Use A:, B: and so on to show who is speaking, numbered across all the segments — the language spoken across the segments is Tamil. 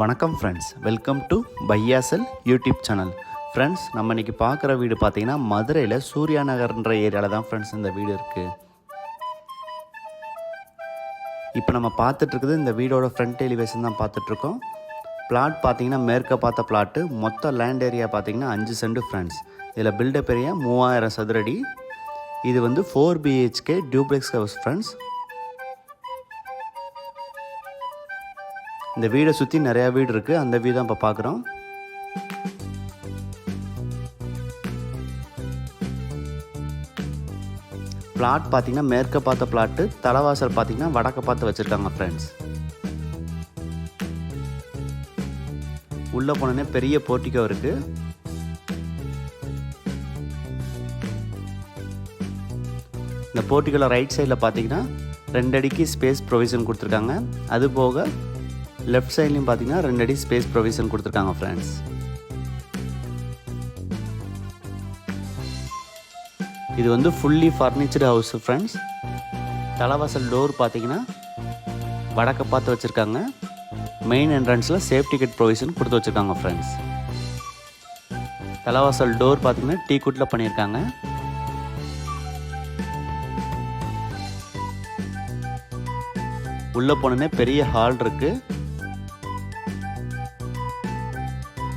A: வணக்கம் ஃப்ரெண்ட்ஸ், வெல்கம் டு பையாசல் யூடியூப் சேனல். ஃப்ரெண்ட்ஸ், நம்ம இன்றைக்கி பார்க்குற வீடு பார்த்திங்கன்னா மதுரையில் சூர்யா நகர்ன்ற ஏரியாவில் தான் ஃப்ரெண்ட்ஸ் இந்த வீடு இருக்குது. இப்போ நம்ம பார்த்துட்ருக்குது இந்த வீடோட ஃப்ரண்ட் எலிவேஷன் தான் பார்த்துட்ருக்கோம். பிளாட் பார்த்திங்கன்னா மேற்க பார்த்த பிளாட்டு. மொத்த லேண்ட் ஏரியா பார்த்திங்கன்னா 5 சென்ட் ஃப்ரெண்ட்ஸ். இதில் பில்டப் ஏரியா 3000 சதுரடி. இது வந்து 4 BHK டியூப்ளெக்ஸ் ஹவுஸ் ஃப்ரெண்ட்ஸ். இந்த வீடை சுற்றி நிறையா வீடு இருக்குது. அந்த வீடு தான் இப்போ பார்க்குறோம். பிளாட் பார்த்தீங்கன்னா மேற்க பார்த்த பிளாட்டு. தலைவாசல் பார்த்தீங்கன்னா வடக்க பார்த்து வச்சுருக்காங்க ஃப்ரெண்ட்ஸ். உள்ளே போனோடனே பெரிய போர்ட்டிகோ இருக்குது. இந்த போர்ட்டிகோல ரைட் சைடில் பார்த்தீங்கன்னா 2 அடிக்கு ஸ்பேஸ் ப்ரொவிஷன் கொடுத்துருக்காங்க. அது போக லெஃப்ட் சைட்லையும் பார்த்தீங்கன்னா 2 அடி ஸ்பேஸ் ப்ரொவிஷன் கொடுத்துருக்காங்க ஃப்ரெண்ட்ஸ். இது வந்து ஃபுல்லி ஃபர்னிச்சர்டு ஹவுஸ் ஃப்ரெண்ட்ஸ். தலைவாசல் டோர் பார்த்தீங்கன்னா வடக்க பார்த்து வச்சுருக்காங்க. மெயின் என்ட்ரன்ஸில் சேஃப்டி கேட் ப்ரொவிஷன் கொடுத்து வச்சுருக்காங்க ஃப்ரெண்ட்ஸ். தலைவாசல் டோர் பார்த்தீங்கன்னா டீ குட்டில் பண்ணியிருக்காங்க. உள்ளே போனோன்னே பெரிய ஹால் இருக்குது.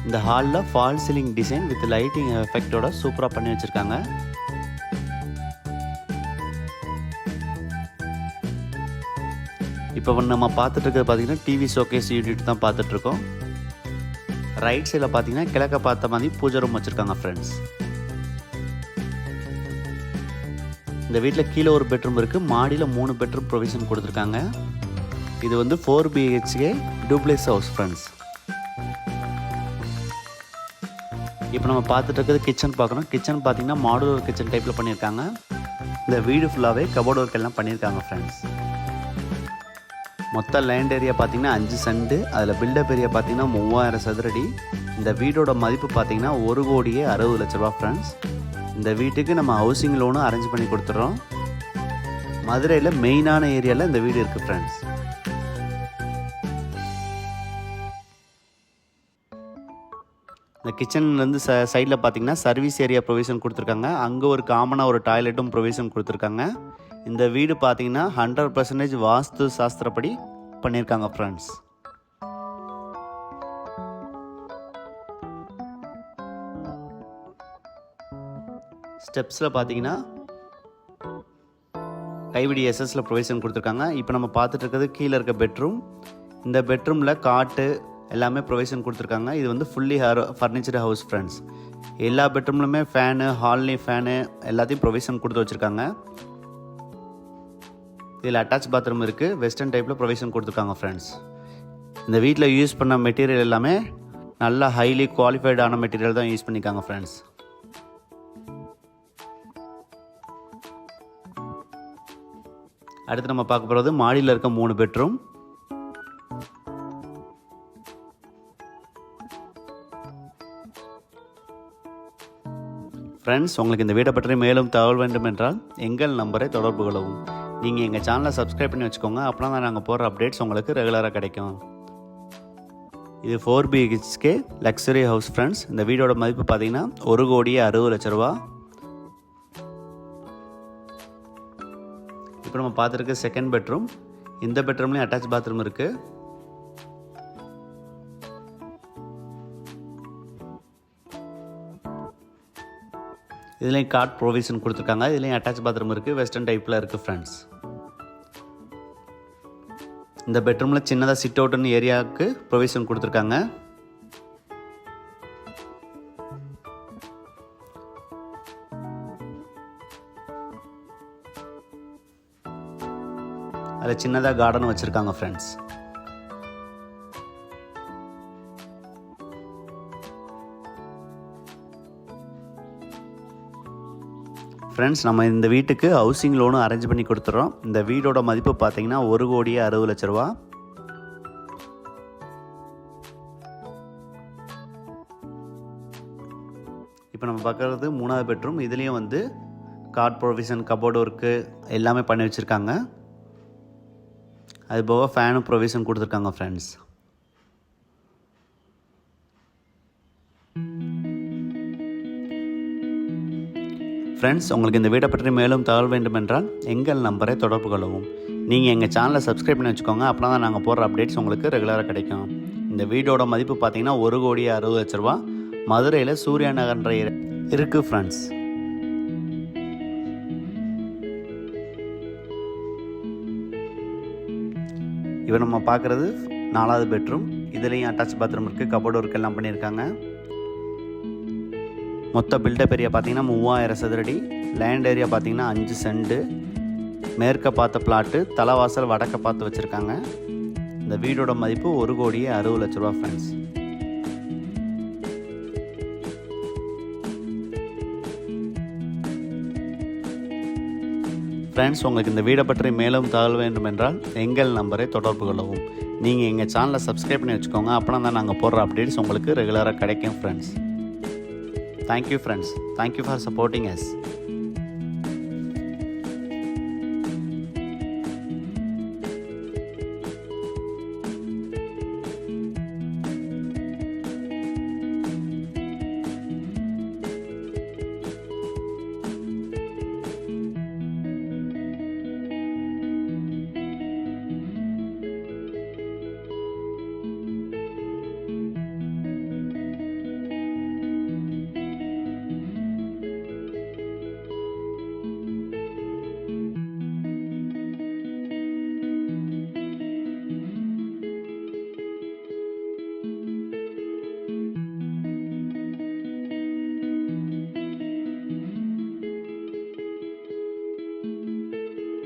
A: இந்த ஹாலில் false ceiling design with lighting எஃபெக்டோட சூப்பராக பண்ணி வச்சுருக்காங்க. இப்போ நம்ம பார்த்துட்டு இருக்கிறது பார்த்தீங்கன்னா டிவி ஷோகேஸ் யூனிட் தான் பார்த்துட்ருக்கோம். ரைட் சைடில் பார்த்தீங்கன்னா கிழக்க பார்த்த மாதிரி பூஜை ரூம் வச்சுருக்காங்க ஃப்ரெண்ட்ஸ். இந்த வீட்டில் கீழே ஒரு பெட்ரூம் இருக்குது. மாடியில் 3 பெட்ரூம் ப்ரொவிஷன் கொடுத்துருக்காங்க. இது வந்து 4 BHK டூப்ளெக்ஸ் ஹவுஸ் ஃப்ரெண்ட்ஸ். இப்போ நம்ம பார்த்துட்டு இருக்கிறது கிச்சன் பார்க்குறோம். கிச்சன் பார்த்தீங்கன்னா மாடுலர் கிச்சன் டைப்பில் பண்ணியிருக்காங்க. இந்த வீடு ஃபுல்லாகவே கபோர்ட் ஒர்க் எல்லாம் பண்ணியிருக்காங்க ஃப்ரெண்ட்ஸ். மொத்த லேண்ட் ஏரியா பார்த்தீங்கன்னா 5 சென்ட். அதில் பில்டப் ஏரியா பார்த்தீங்கன்னா 3000 சதுரடி. இந்த வீடோட மதிப்பு பார்த்தீங்கன்னா 1,60,00,000 ரூபா ஃப்ரெண்ட்ஸ். இந்த வீட்டுக்கு நம்ம ஹவுசிங் லோனும் அரேஞ்ச் பண்ணி கொடுத்துட்றோம். மதுரையில் மெயினான ஏரியாவில் இந்த வீடு இருக்குது ஃப்ரெண்ட்ஸ். இந்த கிச்சன்லேருந்து சைடில் பார்த்தீங்கன்னா சர்வீஸ் ஏரியா ப்ரொவிஷன் கொடுத்துருக்காங்க. அங்கே ஒரு காமனாக ஒரு டாய்லெட்டும் ப்ரொவிஷன் கொடுத்துருக்காங்க. இந்த வீடு பார்த்தீங்கன்னா 100% வாஸ்து சாஸ்திரப்படி பண்ணியிருக்காங்க ஃப்ரெண்ட்ஸ். ஸ்டெப்ஸில் பார்த்தீங்கன்னா கைவிடி எஸ்எஸ்ல ப்ரொவிஷன் கொடுத்துருக்காங்க. இப்போ நம்ம பார்த்துட்டு இருக்கிறது கீழே இருக்க பெட்ரூம். இந்த பெட்ரூமில் காட்டு எல்லாமே ப்ரொவிஷன் கொடுத்துருக்காங்க. இது வந்து ஃபுல்லி ஃபர்னிச்சர் ஹவுஸ் ஃப்ரெண்ட்ஸ். எல்லா பெட்ரூம்லுமே ஃபேனு, ஹால்லையும் ஃபேனு எல்லாத்தையும் ப்ரொவிஷன் கொடுத்து வச்சுருக்காங்க. இதில் அட்டாச் பாத்ரூம் இருக்குது. வெஸ்டர்ன் டைப்பில் ப்ரொவிஷன் கொடுத்துருக்காங்க ஃப்ரெண்ட்ஸ். இந்த வீட்டில் யூஸ் பண்ண மெட்டீரியல் எல்லாமே நல்லா ஹைலி குவாலிஃபைடான மெட்டீரியல் தான் யூஸ் பண்ணியிருக்காங்க ஃப்ரெண்ட்ஸ். அடுத்து நம்ம பார்க்க போகிறது மாடியில் இருக்க 3 பெட்ரூம். ஃப்ரெண்ட்ஸ், உங்களுக்கு இந்த வீடை பற்றி மேலும் தகவல் வேண்டும் என்றால் எங்கள் நம்பரை தொடர்பு கொள்ளவும். நீங்கள் எங்கள் சேனலை சப்ஸ்கிரைப் பண்ணி வச்சுக்கோங்க. அப்போ தான் நாங்கள் போடுற அப்டேட்ஸ் உங்களுக்கு ரெகுலராக கிடைக்கும். இது 4 BHK லக்ஸரி ஹவுஸ் ஃப்ரெண்ட்ஸ். இந்த வீடோட மதிப்பு பார்த்தீங்கன்னா 1,60,00,000 ரூபா. இப்போ நம்ம பார்த்துருக்க செகண்ட் பெட்ரூம். இந்த பெட்ரூம்லேயும் அட்டாச் பாத்ரூம் இருக்குது. இதுலேயும் காட் ப்ரொவிஷன் கொடுத்துருக்காங்க. இதுலேயும் அட்டாச் பாத்ரூம் இருக்குது. வெஸ்டர்ன் டைப்பில் இருக்குது ஃப்ரெண்ட்ஸ். இந்த பெட்ரூமில் சின்னதாக சிட் அவுட்னு ஏரியாவுக்கு ப்ரொவிஷன் கொடுத்துருக்காங்க. அதில் சின்னதாக கார்டன் வச்சுருக்காங்க ஃப்ரெண்ட்ஸ். ஃப்ரெண்ட்ஸ், நம்ம இந்த வீட்டுக்கு ஹவுசிங் லோனும் அரேஞ்ச் பண்ணி கொடுத்துட்றோம். இந்த வீடோட மதிப்பு பார்த்தீங்கன்னா 1,60,00,000 ரூபா. இப்போ நம்ம பார்க்குறது 3வது பெட்ரூம். இதுலேயும் வந்து கார்ட் ப்ரொவிஷன், கபோர்டு ஒர்க்கு எல்லாமே பண்ணி வச்சுருக்காங்க. அது போக ஃபேனும் ப்ரொவிஷன் கொடுத்துருக்காங்க ஃப்ரெண்ட்ஸ். ஃப்ரெண்ட்ஸ், உங்களுக்கு இந்த வீடை பற்றி மேலும் தகவல் வேண்டுமென்றால் எங்கள் நம்பரை தொடர்பு கொள்ளவும். நீங்கள் எங்கள் சேனலை சப்ஸ்கிரைப் பண்ணி வச்சுக்கோங்க. அப்போ தான் நாங்கள் போடுற அப்டேட்ஸ் உங்களுக்கு ரெகுலராக கிடைக்கும். இந்த வீடோட மதிப்பு பார்த்தீங்கன்னா 1,60,00,000 ரூபா. மதுரையில் சூர்யா நகர்ன்ற இருக்குது ஃப்ரெண்ட்ஸ். இப்போ நம்ம பார்க்குறது 4வது பெட்ரூம். இதுலேயும் அட்டாச் பாத்ரூம் இருக்குது, கபோர்டு ஒர்க் எல்லாம் பண்ணியிருக்காங்க. மொத்த பில்டப் ஏரியா பார்த்தீங்கன்னா 3000 சதுரடி. லேண்ட் ஏரியா பார்த்தீங்கன்னா 5 சென்ட். மேற்க பார்த்த பிளாட்டு, தலைவாசல் வடக்க பார்த்து வச்சுருக்காங்க. இந்த வீடோட மதிப்பு 1,60,00,000 ரூபா ஃப்ரெண்ட்ஸ். ஃப்ரெண்ட்ஸ், உங்களுக்கு இந்த வீடை பற்றி மேலும் தகவல் வேண்டும் என்றால் எங்கள் நம்பரை தொடர்பு கொள்ளவும். நீங்கள் எங்கள் சேனலை சப்ஸ்கிரைப் பண்ணி வச்சுக்கோங்க. அப்படின்னா தான் நாங்கள் போடுற அப்டேட்ஸ் உங்களுக்கு ரெகுலராக கிடைக்கும் friends. Thank you friends. Thank you for supporting us.